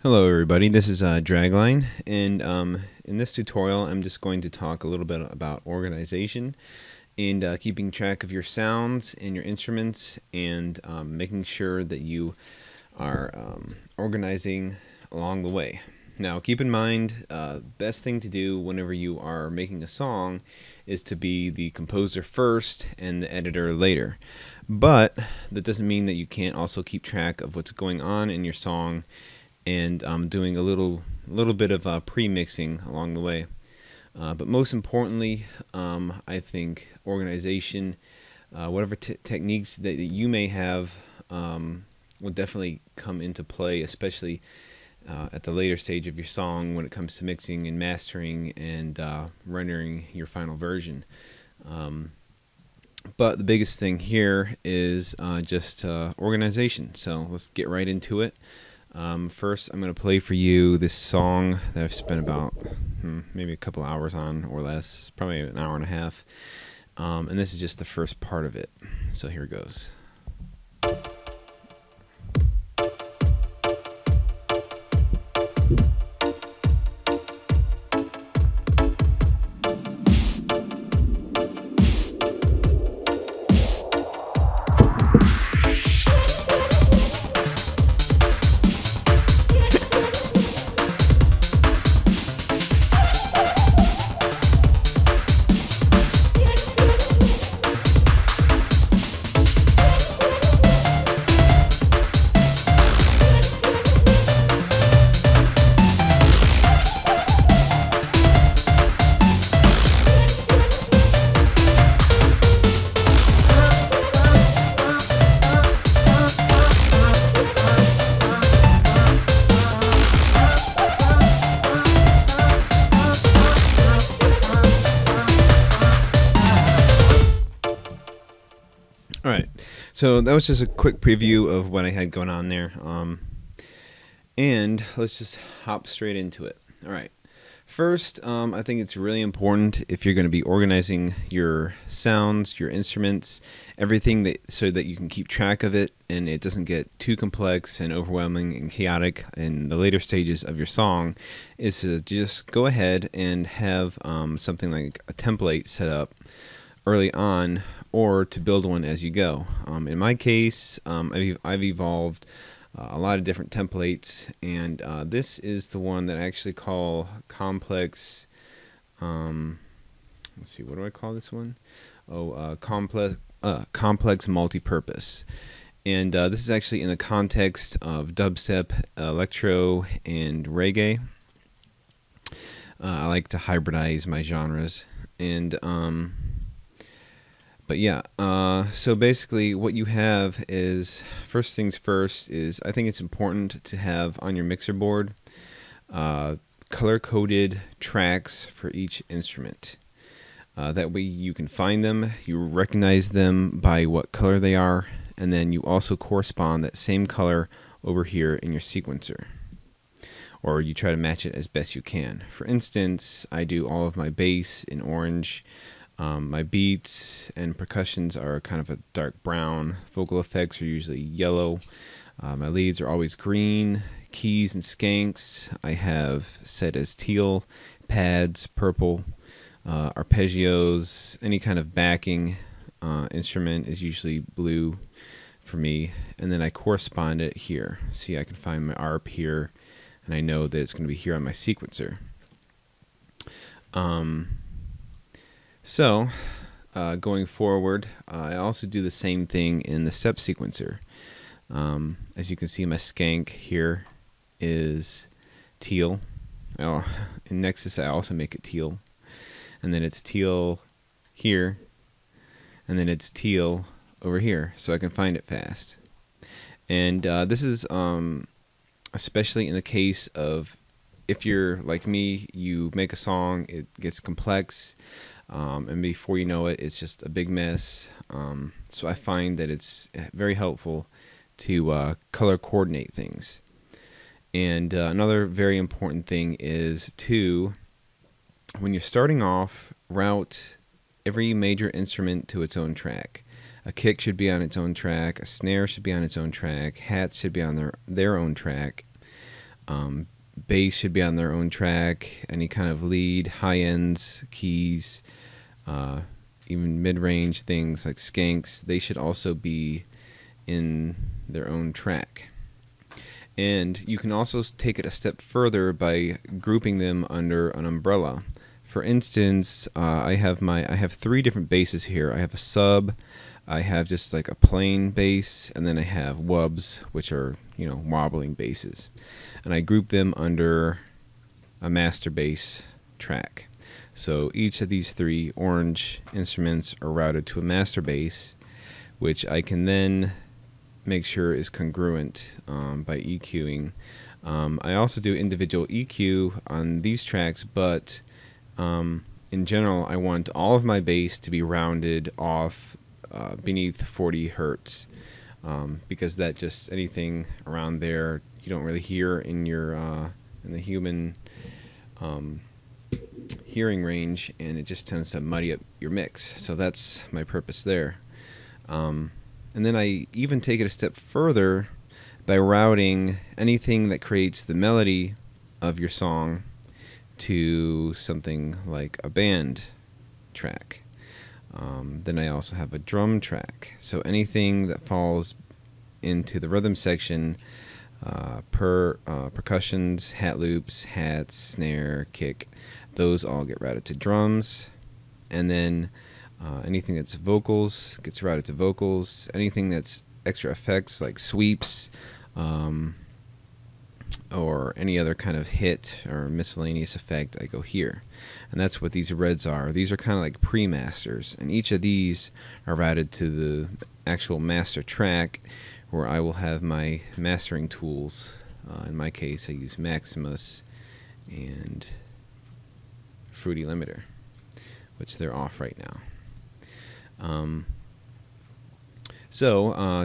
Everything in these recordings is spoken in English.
Hello everybody, this is Dragline, and in this tutorial I'm just going to talk a little bit about organization and keeping track of your sounds and your instruments, and making sure that you are organizing along the way. Now keep in mind, best thing to do whenever you are making a song is to be the composer first and the editor later. But that doesn't mean that you can't also keep track of what's going on in your song and doing a little bit of pre-mixing along the way. But most importantly, I think organization, whatever techniques that you may have, will definitely come into play, especially at the later stage of your song when it comes to mixing and mastering and rendering your final version. But the biggest thing here is just organization. So let's get right into it. First, I'm going to play for you this song that I've spent about maybe a couple hours on or less, probably an hour and a half. And this is just the first part of it. So here it goes. Alright, so that was just a quick preview of what I had going on there, and let's just hop straight into it. Alright, first, I think it's really important if you're going to be organizing your sounds, your instruments, everything, so that you can keep track of it and it doesn't get too complex and overwhelming and chaotic in the later stages of your song, is to just go ahead and have something like a template set up early on, or to build one as you go. In my case, I've evolved a lot of different templates, and this is the one that I actually call complex. Let's see, what do I call this one? Oh, complex multi-purpose. And this is actually in the context of dubstep, electro, and reggae. I like to hybridize my genres, and but yeah, so basically what you have is, first things first, is I think it's important to have on your mixer board color-coded tracks for each instrument. That way you can find them, you recognize them by what color they are, and then you also correspond that same color over here in your sequencer. Or you try to match it as best you can. For instance, I do all of my bass in orange. My beats and percussions are kind of a dark brown. Vocal effects are usually yellow. My leads are always green. Keys and skanks I have set as teal. Pads, purple. Arpeggios, any kind of backing instrument is usually blue for me. And then I correspond it here. See, I can find my ARP here, and I know that it's going to be here on my sequencer. So, going forward, I also do the same thing in the step sequencer. As you can see, my skank here is teal. Oh, in Nexus, I also make it teal. And then it's teal here, and then it's teal over here, so I can find it fast. And this is especially in the case of, if you're like me, you make a song, it gets complex, and before you know it, it's just a big mess. So I find that it's very helpful to color coordinate things. And another very important thing is to, when you're starting off, route every major instrument to its own track. A kick should be on its own track, a snare should be on its own track, hats should be on their own track. Bass should be on their own track. Any kind of lead, high ends, keys, even mid-range things like skanks, they should also be in their own track. And you can also take it a step further by grouping them under an umbrella. For instance, I have 3 different basses here. I have a sub, I have just like a plain bass, and then I have wubs, which are, you know, wobbling basses. And I group them under a master bass track. So each of these 3 orange instruments are routed to a master bass, which I can then make sure is congruent by EQing. I also do individual EQ on these tracks, but in general I want all of my bass to be rounded off beneath 40 hertz, because that just anything around there you don't really hear in your in the human hearing range, and it just tends to muddy up your mix. So that's my purpose there. And then I even take it a step further by routing anything that creates the melody of your song to something like a band track. Then I also have a drum track. So anything that falls into the rhythm section, percussions, hat loops, hats, snare, kick, those all get routed to drums. And then anything that's vocals gets routed to vocals. Anything that's extra effects like sweeps or any other kind of hit or miscellaneous effect, I go here. And that's what these reds are. These are kind of like pre-masters, and each of these are routed to the actual master track, where I will have my mastering tools. In my case, I use Maximus and Fruity Limiter, which they're off right now.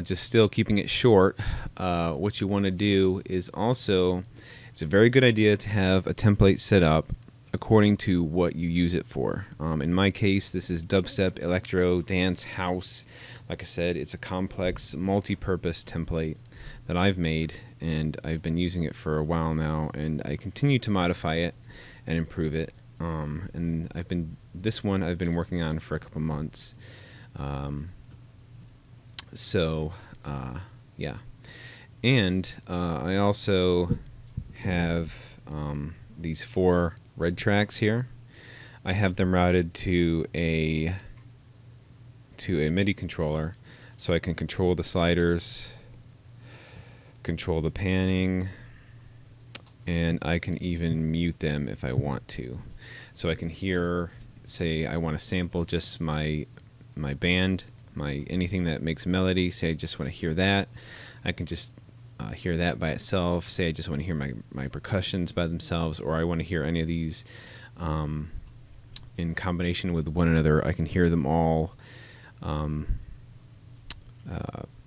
Just still keeping it short, what you want to do is also, it's a very good idea to have a template set up according to what you use it for. In my case, this is dubstep, electro, dance, house. Like I said, it's a complex, multi-purpose template that I've made, and I've been using it for a while now, and I continue to modify it and improve it. And this one I've been working on for a couple months. Yeah. And I also have these 4 red tracks here. I have them routed to a MIDI controller, so I can control the sliders, control the panning, and I can even mute them if I want to. So I can hear, say I want to sample just my band, anything that makes melody. Say I just want to hear that, I can just hear that by itself. Say I just want to hear my percussions by themselves, or I want to hear any of these in combination with one another. I can hear them all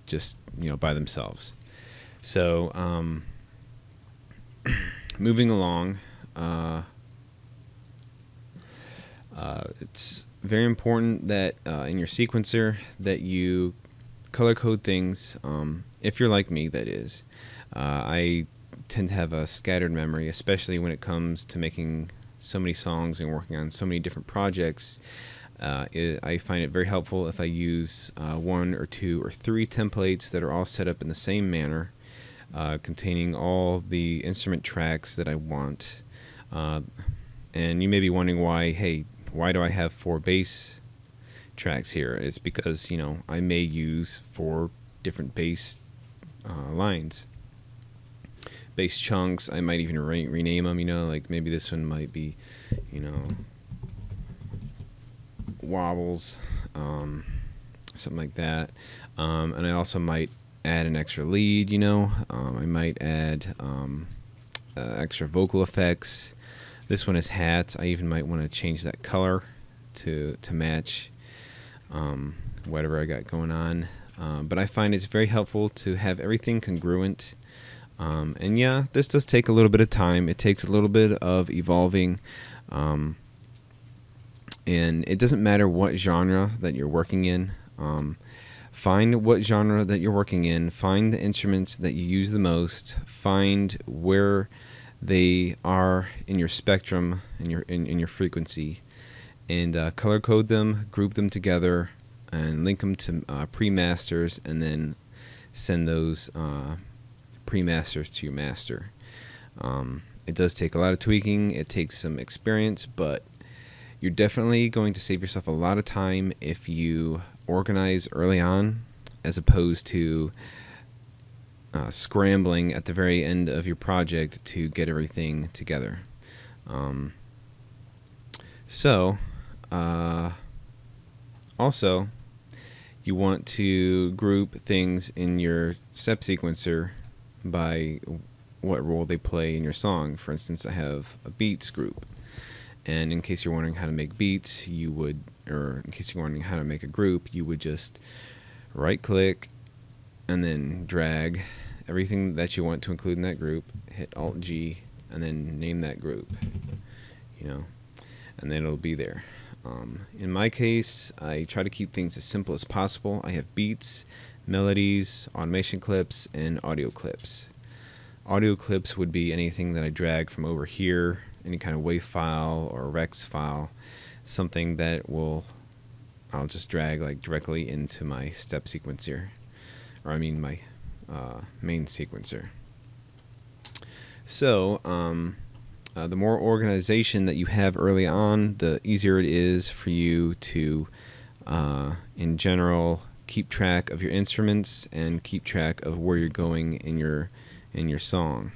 just, you know, by themselves. So moving along, it's very important that in your sequencer that you color code things, if you're like me, that is. I tend to have a scattered memory, especially when it comes to making so many songs and working on so many different projects. I find it very helpful if I use 1 or 2 or 3 templates that are all set up in the same manner, containing all the instrument tracks that I want. And you may be wondering why, hey, why do I have 4 bass tracks here? It's because, you know, I may use 4 different bass lines. Bass chunks, I might even rename them, you know, like maybe this one might be, you know, wobbles, something like that. And I also might add an extra lead, you know. I might add extra vocal effects. This one is hats. I even might want to change that color to match whatever I got going on. But I find it's very helpful to have everything congruent. And yeah, this does take a little bit of time. It takes a little bit of evolving. And it doesn't matter what genre that you're working in. Find what genre that you're working in. Find the instruments that you use the most. Find where they are in your spectrum, in your frequency, and color code them, group them together, and link them to pre-masters, and then send those pre-masters to your master. It does take a lot of tweaking, it takes some experience, but you're definitely going to save yourself a lot of time if you organize early on, as opposed to scrambling at the very end of your project to get everything together. Also, you want to group things in your step sequencer by what role they play in your song. For instance, I have a beats group, and in case you're wondering how to make beats, you would, or in case you're wondering how to make a group, you would just right click and then drag everything that you want to include in that group, hit Alt G, and then name that group, and then it'll be there. In my case, I try to keep things as simple as possible. I have beats, melodies, automation clips, and audio clips. Audio clips would be anything that I drag from over here, any kind of WAV file or Rex file, something that I'll just drag like directly into my step sequencer, or I mean my main sequencer. So the more organization that you have early on, the easier it is for you to, in general, keep track of your instruments and keep track of where you're going in your song.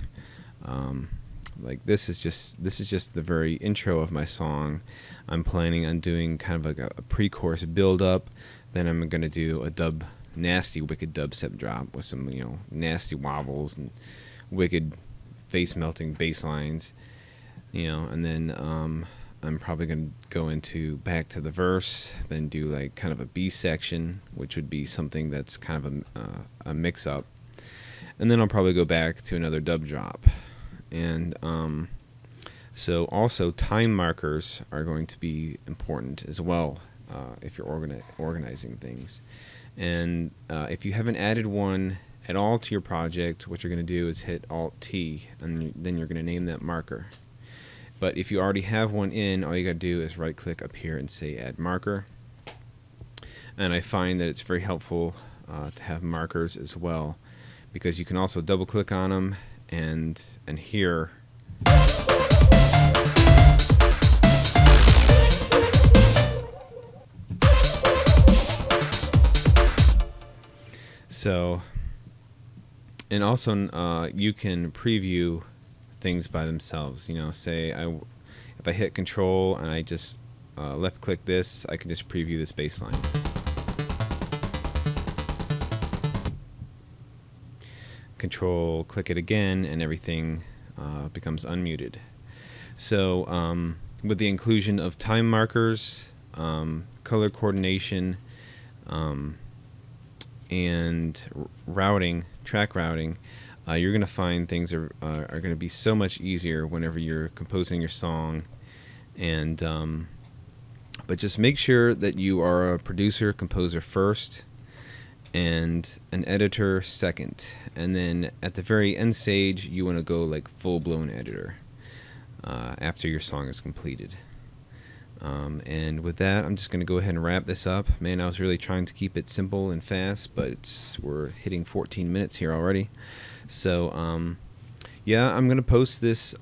Like this is just the very intro of my song. I'm planning on doing kind of like a pre-chorus build-up. Then I'm going to do a nasty, wicked dubstep drop with some nasty wobbles and wicked face-melting bass lines. And then I'm probably going to go back to the verse, then do like kind of a B section, which would be something that's kind of a mix-up. And then I'll probably go back to another dub drop. And so also time markers are going to be important as well if you're organizing things. And if you haven't added one at all to your project, what you're going to do is hit Alt-T, and then you're going to name that marker. But if you already have one in, all you got to do is right click up here and say Add Marker. And I find that it's very helpful to have markers as well, because you can also double click on them and hear so, and also you can preview things by themselves. Say if I hit Control and I just left click this, I can just preview this bass line. Control click it again and everything becomes unmuted. So with the inclusion of time markers, color coordination, and routing, track routing, you're going to find things are going to be so much easier whenever you're composing your song. And but just make sure that you are a producer, composer first, and an editor second, and then at the very end stage you want to go like full-blown editor after your song is completed. And with that, I'm just going to go ahead and wrap this up. Man, I was really trying to keep it simple and fast, but we're hitting 14 minutes here already. So yeah, I'm going to post this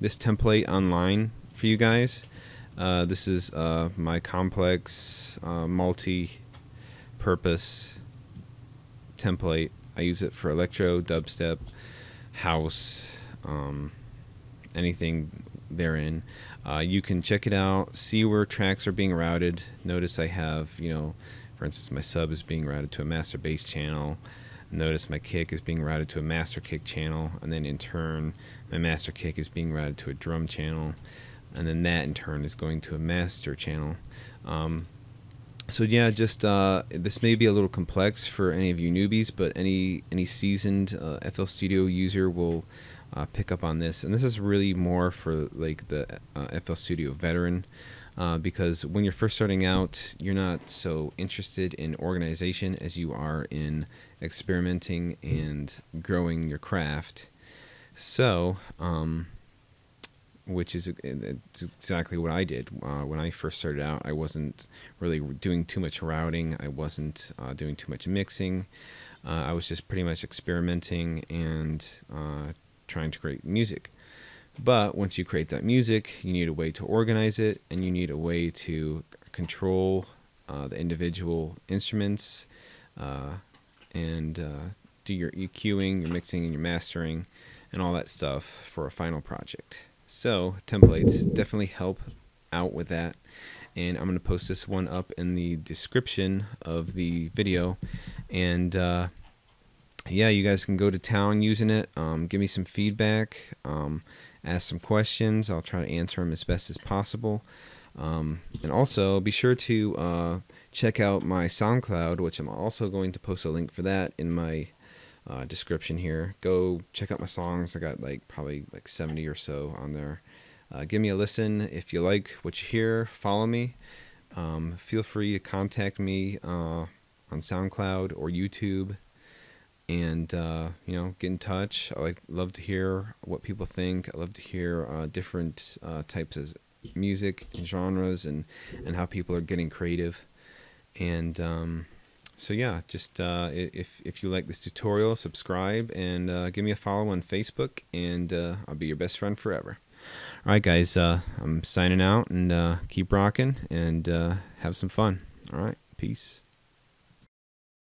this template online for you guys. This is my complex multi-purpose template. I use it for electro, dubstep, house, anything therein. You can check it out, see where tracks are being routed. Notice I have, for instance, my sub is being routed to a master bass channel. Notice my kick is being routed to a master kick channel, and then in turn my master kick is being routed to a drum channel, and then that in turn is going to a master channel. So yeah, just this may be a little complex for any of you newbies, but any seasoned FL Studio user will pick up on this. And this is really more for like the FL Studio veteran, because when you're first starting out, you're not so interested in organization as you are in experimenting and growing your craft. So, which is it's exactly what I did when I first started out. I wasn't really doing too much routing. I wasn't doing too much mixing. I was just pretty much experimenting and trying to create music. But once you create that music, you need a way to organize it, and you need a way to control the individual instruments and do your EQing, your mixing, and your mastering, and all that stuff for a final project. So templates definitely help out with that, and I'm going to post this one up in the description of the video, and yeah, you guys can go to town using it. Give me some feedback, ask some questions. I'll try to answer them as best as possible. And also be sure to check out my SoundCloud, which I'm also going to post a link for that in my description here. Go check out my songs. I got probably 70 or so on there. Give me a listen if you like what you hear. Follow me. Feel free to contact me on SoundCloud or YouTube, and you know, get in touch. Love to hear what people think. I love to hear different types of music and genres, and how people are getting creative. And so yeah, just if you like this tutorial, subscribe and give me a follow on Facebook, and I'll be your best friend forever. All right, guys, I'm signing out, and keep rocking, and have some fun. All right, peace.